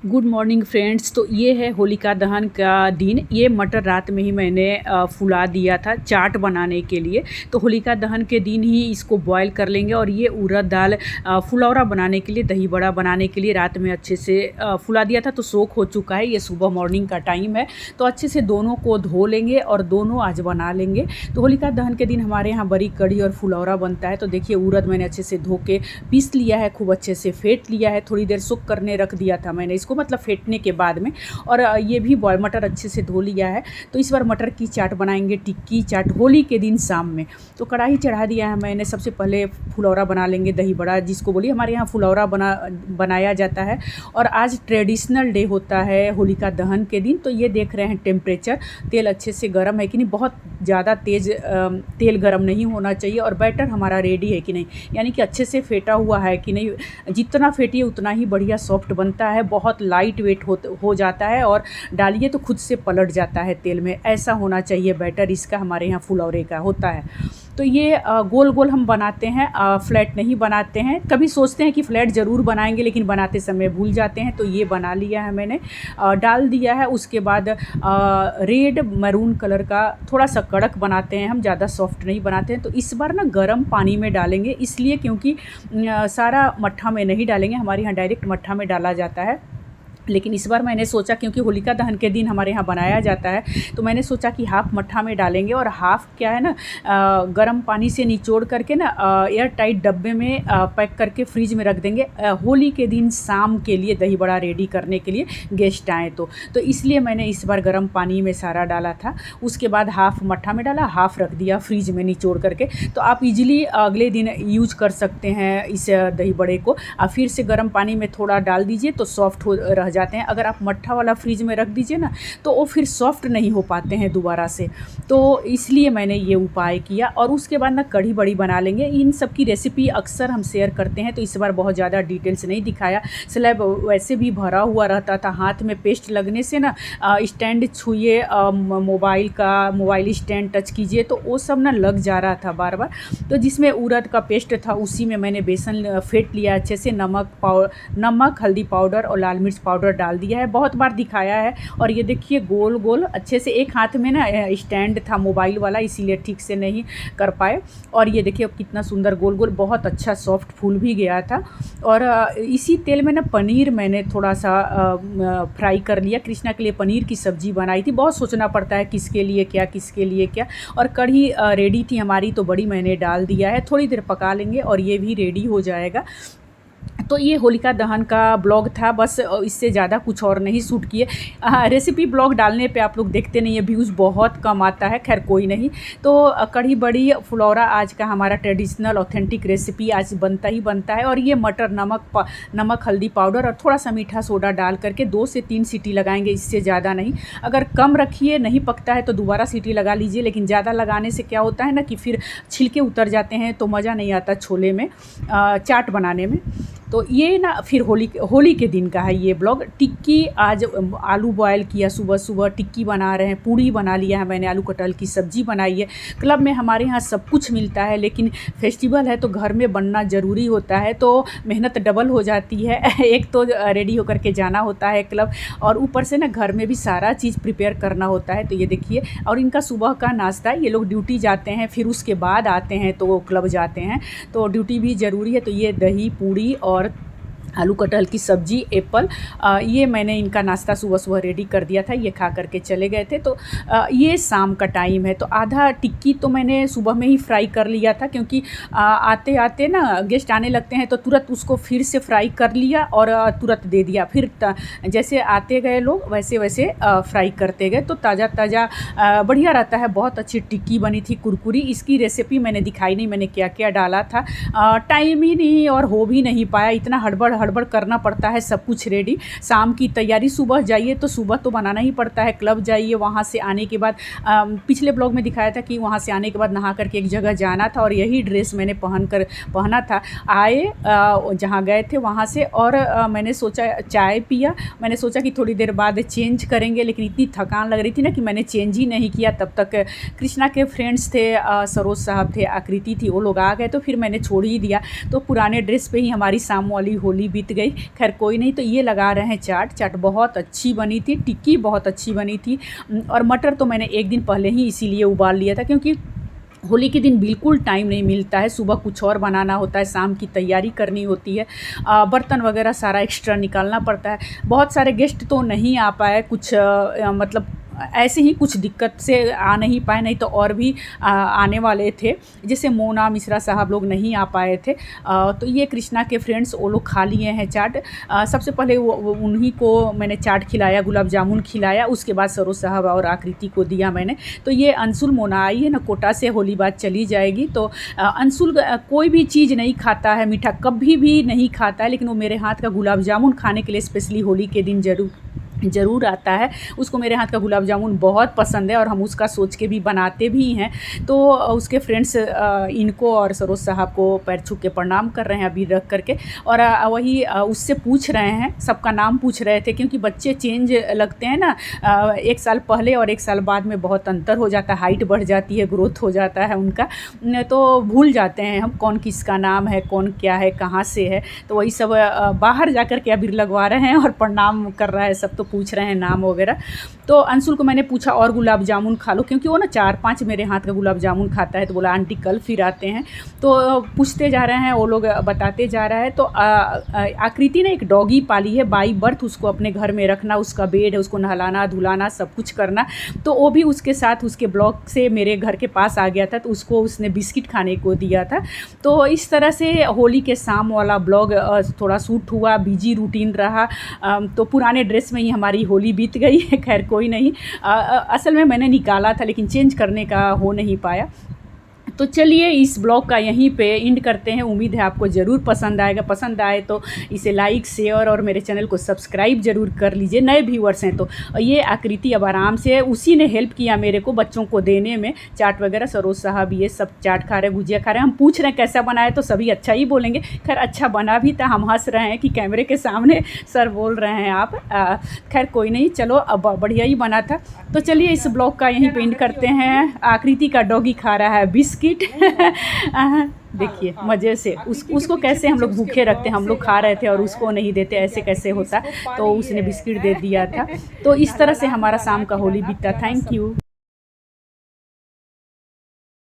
Good morning friends. तो ये है होलिका दहन का दिन। ये मटर रात में ही मैंने फुला दिया था चाट बनाने के लिए। तो होलिका दहन के दिन ही इसको बॉईल कर लेंगे। और ये उड़द दाल फुलौरा बनाने के लिए, दही बड़ा बनाने के लिए रात में अच्छे से फुला दिया था, तो सोख हो चुका है। ये सुबह मॉर्निंग का टाइम है, तो अच्छे से दोनों को धो लेंगे और दोनों आज बना लेंगे। तो होलिका दहन के दिन हमारे यहाँ बड़ी कढ़ी और फुलौरा बनता है। तो देखिए उड़द मैंने अच्छे से धो के पीस लिया है, खूब अच्छे से फेंट लिया है। थोड़ी देर सोख करने रख दिया था मैंने इसको, मतलब फेंटने के बाद में। और ये भी बॉयल मटर अच्छे से धो लिया है। तो इस बार मटर की चाट बनाएंगे, टिक्की चाट, होली के दिन शाम में। तो कढ़ाई चढ़ा दिया है मैंने। सबसे पहले फुलौरा बना लेंगे, दही बड़ा जिसको बोलिए, हमारे यहाँ फुलौरा बनाया जाता है। और आज ट्रेडिशनल डे होता है होलिका दहन के दिन। तो ये देख रहे हैं टेम्परेचर, तेल अच्छे से गर्म है कि नहीं, बहुत ज़्यादा तेज़ तेल गर्म नहीं होना चाहिए। और बैटर हमारा रेडी है कि नहीं, यानी कि अच्छे से फेंटा हुआ है कि नहीं। जितना फेंटिए उतना ही बढ़िया सॉफ्ट बनता है, बहुत लाइट वेट हो जाता है। और डालिए तो खुद से पलट जाता है तेल में। ऐसा होना चाहिए बैटर इसका, हमारे यहाँ फुलौरे का होता है। तो ये गोल गोल हम बनाते हैं, फ्लैट नहीं बनाते हैं। कभी सोचते हैं कि फ्लैट ज़रूर बनाएंगे, लेकिन बनाते समय भूल जाते हैं। तो ये बना लिया है मैंने, डाल दिया है। उसके बाद रेड मैरून कलर का थोड़ा सा कड़क बनाते हैं हम, ज़्यादा सॉफ्ट नहीं बनाते हैं। तो इस बार ना गर्म पानी में डालेंगे, इसलिए क्योंकि सारा मट्ठा में नहीं डालेंगे, हमारे यहाँ डायरेक्ट मट्ठा में डाला जाता है। लेकिन इस बार मैंने सोचा, क्योंकि होलिका दहन के दिन हमारे यहाँ बनाया जाता है, तो मैंने सोचा कि हाफ़ मट्ठा में डालेंगे। और हाफ़ क्या है ना, गर्म पानी से निचोड़ करके ना एयर टाइट डब्बे में पैक करके फ्रिज में रख देंगे, होली के दिन शाम के लिए दही बड़ा रेडी करने के लिए गेस्ट आए तो इसलिए मैंने इस बार गर्म पानी में सारा डाला था। उसके बाद हाफ़ मट्ठा में डाला, हाफ़ रख दिया फ्रिज में निचोड़ करके। तो आप इजीली अगले दिन यूज कर सकते हैं इस दही बड़े को। आप फिर से गर्म पानी में थोड़ा डाल दीजिए तो सॉफ्ट रह जाते हैं। अगर आप मट्ठा वाला फ्रिज में रख दीजिए ना, तो वो फिर सॉफ्ट नहीं हो पाते हैं दोबारा से। तो इसलिए मैंने ये उपाय किया। और उसके बाद ना कढ़ी बड़ी बना लेंगे। इन सब की रेसिपी अक्सर हम शेयर करते हैं, तो इस बार बहुत ज़्यादा डिटेल्स नहीं दिखाया। स्लैब वैसे भी भरा हुआ रहता था, हाथ में पेस्ट लगने से ना स्टैंड छुए, मोबाइल स्टैंड टच कीजिए तो वो सब ना लग जा रहा था बार बार। तो जिसमें उड़द का पेस्ट था उसी में मैंने बेसन फेंट लिया अच्छे से, नमक, हल्दी पाउडर और लाल मिर्च पाउडर डाल दिया है। बहुत बार दिखाया है। और ये देखिए गोल गोल अच्छे से, एक हाथ में ना स्टैंड था मोबाइल वाला, इसीलिए ठीक से नहीं कर पाए। और ये देखिए कितना सुंदर गोल गोल, बहुत अच्छा सॉफ्ट फूल भी गया था। और इसी तेल में ना पनीर मैंने थोड़ा सा फ्राई कर लिया। कृष्णा के लिए पनीर की सब्ज़ी बनाई थी। बहुत सोचना पड़ता है किसके लिए क्या, किसके लिए क्या। और कढ़ी रेडी थी हमारी, तो बड़ी मैंने डाल दिया है। थोड़ी देर पका लेंगे और ये भी रेडी हो जाएगा। तो ये होलिका दहन का ब्लॉग था, बस इससे ज़्यादा कुछ और नहीं शूट किए। रेसिपी ब्लॉग डालने पे आप लोग देखते नहीं है, व्यूज़ बहुत कम आता है। खैर कोई नहीं। तो कढ़ी बड़ी फुलौरा आज का हमारा ट्रेडिशनल ऑथेंटिक रेसिपी आज बनता ही बनता है। और ये मटर, नमक, हल्दी पाउडर और थोड़ा सा मीठा सोडा डाल करके 2 से 3 सीटी लगाएंगे, इससे ज़्यादा नहीं। अगर कम रखिए, नहीं पकता है तो दोबारा सीटी लगा लीजिए। लेकिन ज़्यादा लगाने से क्या होता है ना कि फिर छिलके उतर जाते हैं, तो मज़ा नहीं आता छोले में, चाट बनाने में। तो ये ना फिर होली के दिन का है ये ब्लॉग। टिक्की आज आलू बॉयल किया, सुबह सुबह टिक्की बना रहे हैं। पूड़ी बना लिया है मैंने, आलू कटहल की सब्ज़ी बनाई है। क्लब में हमारे यहाँ सब कुछ मिलता है, लेकिन फेस्टिवल है तो घर में बनना ज़रूरी होता है, तो मेहनत डबल हो जाती है। एक तो रेडी होकर के जाना होता है क्लब, और ऊपर से ना घर में भी सारा चीज़ प्रिपेयर करना होता है। तो ये देखिए, और इनका सुबह का नाश्ता, ये लोग ड्यूटी जाते हैं, फिर उसके बाद आते हैं तो वो क्लब जाते हैं, तो ड्यूटी भी ज़रूरी है। तो ये दही, पूड़ी और आलू कटहल की सब्ज़ी, एप्पल, ये मैंने इनका नाश्ता सुबह सुबह रेडी कर दिया था। ये खा करके चले गए थे। तो ये शाम का टाइम है। तो आधा टिक्की तो मैंने सुबह में ही फ्राई कर लिया था, क्योंकि आते आते ना गेस्ट आने लगते हैं, तो तुरंत उसको फिर से फ्राई कर लिया और तुरंत दे दिया। फिर जैसे आते गए लोग वैसे वैसे फ्राई करते गए, तो ताज़ा ताज़ा बढ़िया रहता है। बहुत अच्छी टिक्की बनी थी, कुरकुरी। इसकी रेसिपी मैंने दिखाई नहीं, मैंने क्या क्या डाला था, टाइम ही नहीं और हो भी नहीं पाया। इतना हड़बड़ करना पड़ता है सब कुछ रेडी। शाम की तैयारी, सुबह जाइए तो सुबह तो बनाना ही पड़ता है। क्लब जाइए, वहाँ से आने के बाद पिछले ब्लॉग में दिखाया था कि वहाँ से आने के बाद नहा करके एक जगह जाना था, और यही ड्रेस मैंने पहना था। आए जहाँ गए थे वहाँ से, और मैंने सोचा चाय पिया। मैंने सोचा कि थोड़ी देर बाद चेंज करेंगे, लेकिन इतनी थकान लग रही थी ना कि मैंने चेंज ही नहीं किया। तब तक कृष्णा के फ्रेंड्स थे, सरोज साहब थे, आकृति थी, वो लोग आ गए, तो फिर मैंने छोड़ ही दिया। तो पुराने ड्रेस पे ही हमारी शाम वाली होली बीत गई। खैर कोई नहीं। तो ये लगा रहे हैं चाट। चाट बहुत अच्छी बनी थी, टिक्की बहुत अच्छी बनी थी। और मटर तो मैंने एक दिन पहले ही इसीलिए उबाल लिया था, क्योंकि होली के दिन बिल्कुल टाइम नहीं मिलता है। सुबह कुछ और बनाना होता है, शाम की तैयारी करनी होती है, बर्तन वगैरह सारा एक्स्ट्रा निकालना पड़ता है। बहुत सारे गेस्ट तो नहीं आ पाए, कुछ मतलब ऐसे ही कुछ दिक्कत से आ नहीं पाए, नहीं तो और भी आने वाले थे। जैसे मोना मिश्रा साहब लोग नहीं आ पाए थे। तो ये कृष्णा के फ्रेंड्स वो लोग खा लिए हैं चाट। सबसे पहले वो उन्हीं को मैंने चाट खिलाया, गुलाब जामुन खिलाया, उसके बाद सरोज साहब और आकृति को दिया मैंने। तो ये अंशुल मोना आई है ना कोटा से, होली बाद चली जाएगी। तो अंशुल कोई भी चीज़ नहीं खाता है, मीठा कभी भी नहीं खाता है, लेकिन वो मेरे हाथ का गुलाब जामुन खाने के लिए स्पेशली होली के दिन ज़रूर आता है। उसको मेरे हाथ का गुलाब जामुन बहुत पसंद है और हम उसका सोच के भी बनाते भी हैं। तो उसके फ्रेंड्स इनको और सरोज साहब को पैर छू के प्रणाम कर रहे हैं अभी रख करके। और वही उससे पूछ रहे हैं, सबका नाम पूछ रहे थे, क्योंकि बच्चे चेंज लगते हैं ना। एक साल पहले और एक साल बाद में बहुत अंतर हो जाता है, हाइट बढ़ जाती है, ग्रोथ हो जाता है उनका, तो भूल जाते हैं हम कौन किसका नाम है, कौन क्या है, कहाँ से है। तो वही सब बाहर जा कर के अबीर लगवा रहे हैं और प्रणाम कर रहा है सब, तो पूछ रहे हैं नाम वगैरह। तो अंशुल को मैंने पूछा और गुलाब जामुन खा लो, क्योंकि वो ना 4-5 मेरे हाथ का गुलाब जामुन खाता है। तो बोला आंटी कल फिर आते हैं। तो पूछते जा रहे हैं, वो लोग बताते जा रहा है। तो आकृति ने एक डॉगी पाली है, बाई बर्थ, उसको अपने घर में रखना, उसका बेड है, उसको नहलाना धुलाना सब कुछ करना। तो वो भी उसके साथ उसके ब्लॉक से मेरे घर के पास आ गया था, तो उसको उसने बिस्किट खाने को दिया था। तो इस तरह से होली के शाम वाला ब्लॉग थोड़ा शूट हुआ, बिजी रूटीन रहा। तो पुराने ड्रेस में ही हमारी होली बीत गई है। खैर कोई नहीं। असल में मैंने निकाला था, लेकिन चेंज करने का हो नहीं पाया। तो चलिए इस ब्लॉग का यहीं पे एंड करते हैं। उम्मीद है आपको ज़रूर पसंद आएगा। पसंद आए तो इसे लाइक शेयर और मेरे चैनल को सब्सक्राइब ज़रूर कर लीजिए, नए व्यूअर्स हैं तो। ये आकृति अब आराम से, उसी ने हेल्प किया मेरे को बच्चों को देने में, चाट वगैरह। सरोज साहब ये सब चाट खा रहे, गुजिया खा रहे हैं। हम पूछ रहे हैं कैसा बनाए, तो सभी अच्छा ही बोलेंगे। खैर अच्छा बना भी था, हम हंस रहे हैं कि कैमरे के सामने सर बोल रहे हैं आप। खैर कोई नहीं, चलो अब बढ़िया ही बना था। तो चलिए इस ब्लॉग का यहीं पे एंड करते हैं। आकृति का डॉगी खा रहा है बिस्किट। देखिए मज़े से उसको कैसे हम लोग भूखे रखते हैं, हम लोग खा रहे थे और उसको नहीं देते, ऐसे कैसे होता। तो उसने बिस्किट दे दिया था। तो इस तरह से हमारा शाम का होली बीता। Thank you.